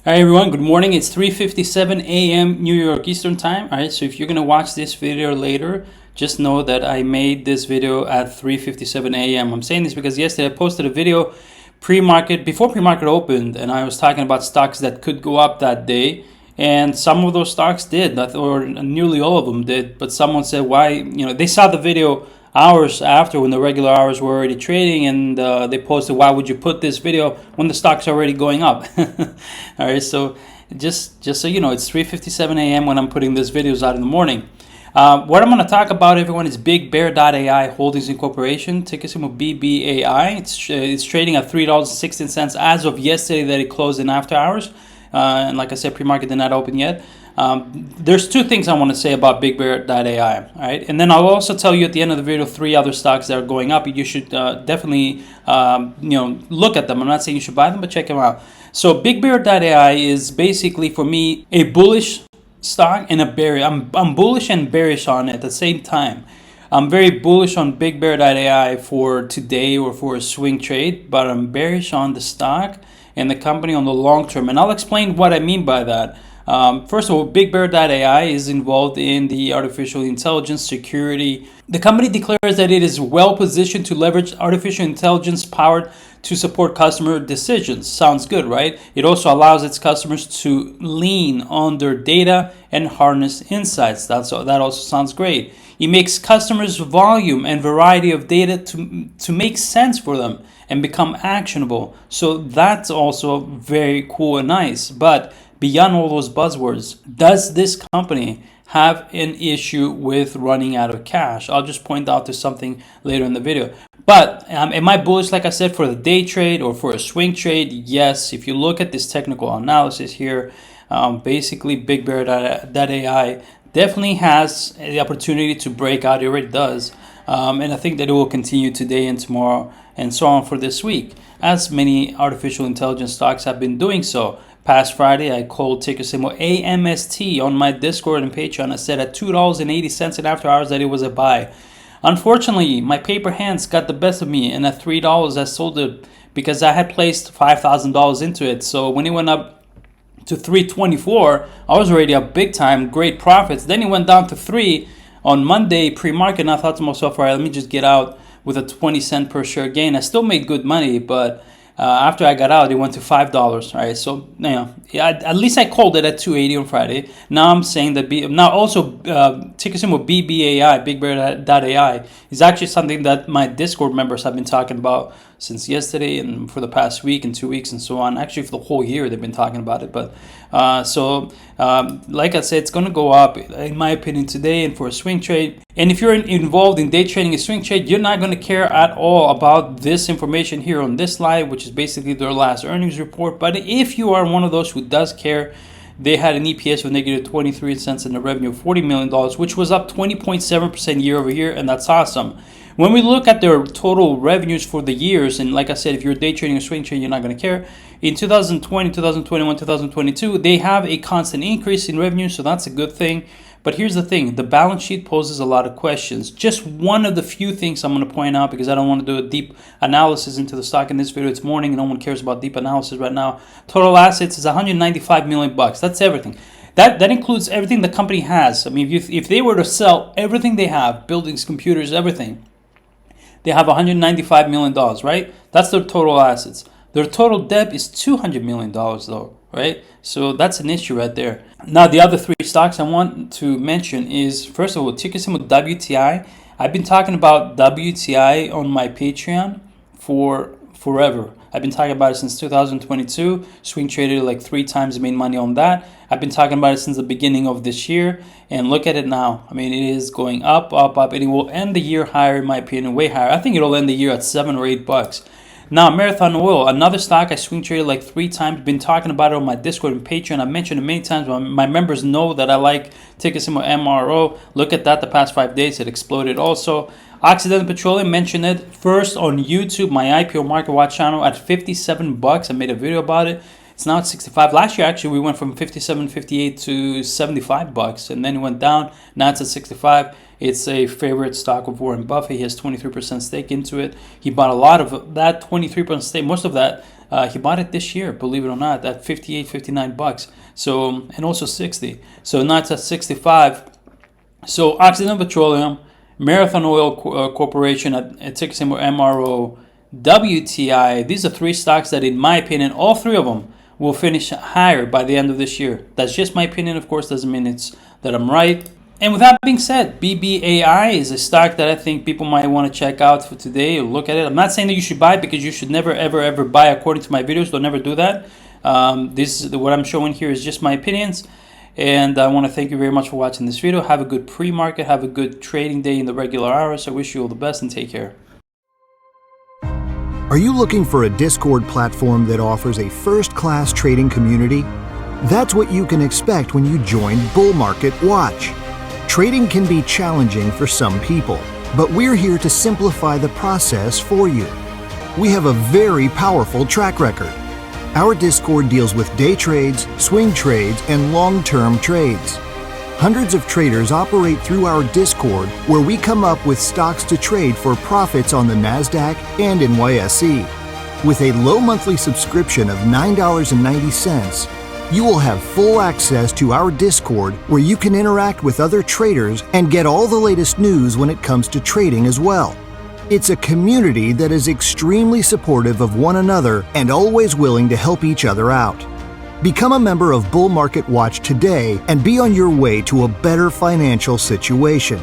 Hi everyone, good morning. It's 3:57 a.m. New York Eastern Time. All right, so if you're gonna watch this video later, just know that I made this video at 3:57 a.m. I'm saying this because yesterday I posted a video before pre-market opened, and I was talking about stocks that could go up that day, and some of those stocks did, or nearly all of them did. But someone said, "Why?" They saw the video hours after when the regular hours were already trading, and they posted, "Why would you put this video when the stock's already going up?" All right, so just so you know, it's 3:57 a.m. when I'm putting these videos out in the morning. What I'm going to talk about, everyone, is BigBear.ai Holdings Incorporation, ticker symbol BBAI. It's trading at $3.16 as of yesterday that it closed in after hours. And like I said, pre-market did not open yet. There's two things I want to say about BigBear.ai, all right? And then I'll also tell you at the end of the video three other stocks that are going up. You should definitely look at them. I'm not saying you should buy them, but check them out. So BigBear.ai is basically, for me, a bullish stock and a bearish. I'm bullish and bearish on it at the same time. I'm very bullish on BigBear.ai for today or for a swing trade, but I'm bearish on the stock and the company on the long term. And I'll explain what I mean by that. First of all, BigBear.ai is involved in the artificial intelligence security. The company declares that it is well positioned to leverage artificial intelligence powered to support customer decisions. Sounds good, right? It also allows its customers to lean on their data and harness insights. That also sounds great. It makes customers' volume and variety of data to make sense for them and become actionable. So that's also very cool and nice. But beyond all those buzzwords, does this company have an issue with running out of cash? I'll just point out to something later in the video. But am I bullish, like I said, for the day trade or for a swing trade? Yes. If you look at this technical analysis here, basically BigBear.ai definitely has the opportunity to break out. It already does. And I think that it will continue today and tomorrow and so on for this week, as many artificial intelligence stocks have been doing so. Past Friday, I called ticker symbol AMST on my Discord and Patreon. I said at $2.80 and after hours that it was a buy. Unfortunately, my paper hands got the best of me, and at $3 I sold it because I had placed $5,000 into it. So when it went up to 324, I was already up big time, great profits. Then it went down to 3 on Monday pre-market, and I thought to myself, all right, let me just get out with a 20-cent per share gain. I still made good money, but after I got out, it went to $5. Right, so at least I called it at 280 on Friday. Now I'm saying that ticker symbol BBAI, BigBear.ai, is actually something that my Discord members have been talking about since yesterday and for the past week and 2 weeks and so on. Actually, for the whole year they've been talking about it. But like I said, it's going to go up, in my opinion, today and for a swing trade. And if you're involved in day trading a swing trade, you're not going to care at all about this information here on this slide, which is basically their last earnings report. But if you are one of those who does care, they had an EPS of negative 23 cents and a revenue of $40 million, which was up 20.7% year over year, and that's awesome. When we look at their total revenues for the years, and like I said, if you're day trading or swing trading, you're not going to care. In 2020, 2021, 2022, they have a constant increase in revenue, so that's a good thing. But here's the thing, the balance sheet poses a lot of questions. Just one of the few things I'm going to point out, because I don't want to do a deep analysis into the stock in this video. It's morning and no one cares about deep analysis right now. Total assets is $195 million. That's everything. That includes everything the company has. I mean, if they were to sell everything they have, buildings, computers, everything, they have $195 million, right? That's their total assets. Their total debt is $200 million though, right? So that's an issue right there. Now, the other three stocks I want to mention is, first of all, ticker symbol WTI. I've been talking about WTI on my Patreon for forever. I've been talking about it since 2022. Swing traded like 3 times, made money on that. I've been talking about it since the beginning of this year. And look at it now. I mean, it is going up, up, up. And it will end the year higher, in my opinion, way higher. I think it'll end the year at $7 or $8. Now, Marathon Oil, another stock I swing traded like 3 times. Been talking about it on my Discord and Patreon. I've mentioned it many times. My members know that I like ticker symbol MRO. Look at that. The past 5 days, it exploded also. Occidental Petroleum, mentioned it first on YouTube, my IPO Market Watch channel, at $57. I made a video about it. It's now at 65. Last year, actually, we went from 57, 58 to $75, and then it went down. Now it's at 65. It's a favorite stock of Warren Buffett. He has 23% stake into it. He bought a lot of that 23% stake, most of that He bought it this year, believe it or not, at 58, 59 bucks. So, and also 60. So now it's at 65. So Occidental Petroleum, Marathon Oil Corporation at ticker symbol MRO, WTI. These are three stocks that, in my opinion, all three of them will finish higher by the end of this year. That's just my opinion, of course, doesn't mean it's that I'm right. And with that being said, BBAI is a stock that I think people might want to check out for today or look at it. I'm not saying that you should buy it, because you should never, ever, ever buy according to my videos. Don't never do that. This is what I'm showing here is just my opinions. And I want to thank you very much for watching this video. Have a good pre-market. Have a good trading day in the regular hours. I wish you all the best and take care. Are you looking for a Discord platform that offers a first-class trading community? That's what you can expect when you join Bull Market Watch. Trading can be challenging for some people, but we're here to simplify the process for you. We have a very powerful track record. Our Discord deals with day trades, swing trades, and long-term trades. Hundreds of traders operate through our Discord, where we come up with stocks to trade for profits on the NASDAQ and NYSE. With a low monthly subscription of $9.90, you will have full access to our Discord, where you can interact with other traders and get all the latest news when it comes to trading as well. It's a community that is extremely supportive of one another and always willing to help each other out. Become a member of Bull Market Watch today and be on your way to a better financial situation.